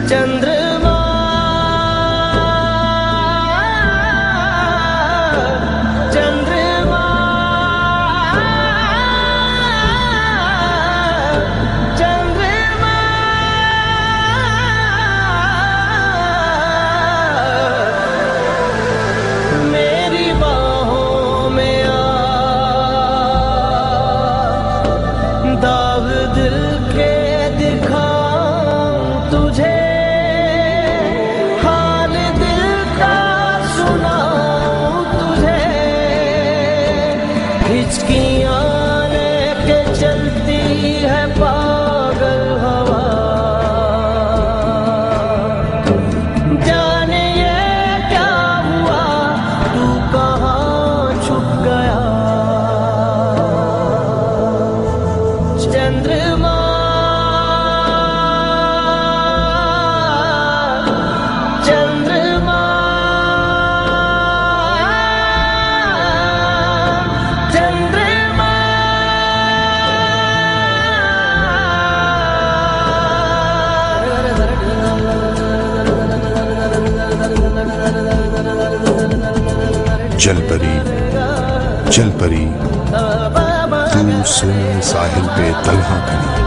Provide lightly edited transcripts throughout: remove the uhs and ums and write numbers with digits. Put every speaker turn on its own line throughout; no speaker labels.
चंद्रमा चंद्रमा चंद्रमा मेरी बाहों में आ, दाग दिल के दिखाऊं तुझे, हिचकियाँ लेके चलती है पागल हवा, जाने ये क्या हुआ, तू कहाँ छुप गया। चंद्रमा चंद्रमा
चल परी चल परी, तू सोने साहिल पे तन्हा खड़ी,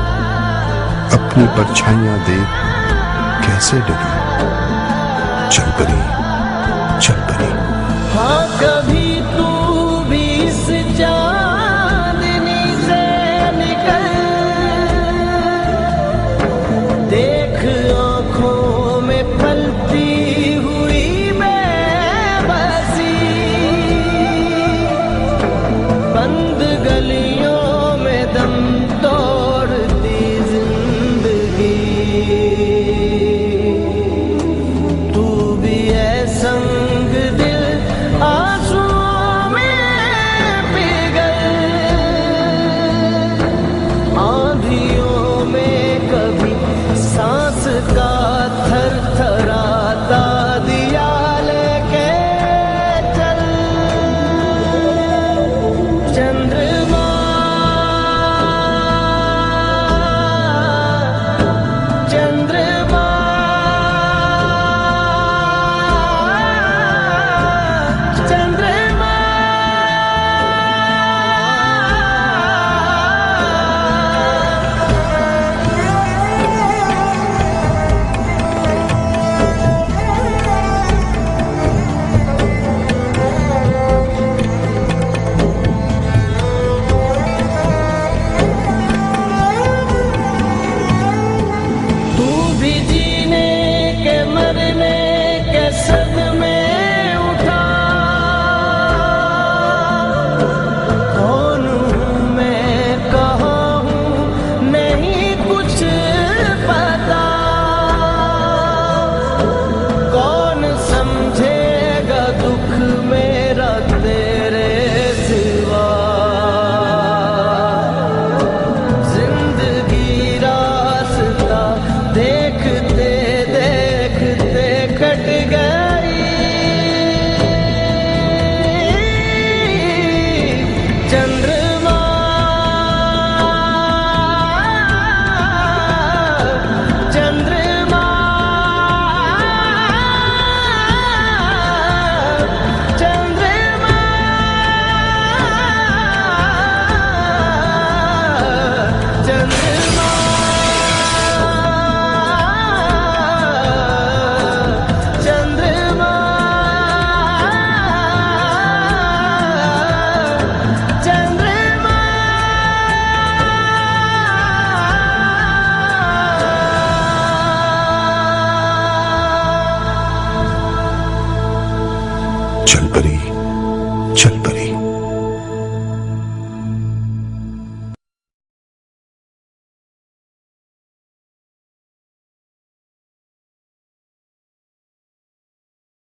अपनी परछाइयां देख कैसे डरी। चल परी चल परी।
हाँ कभी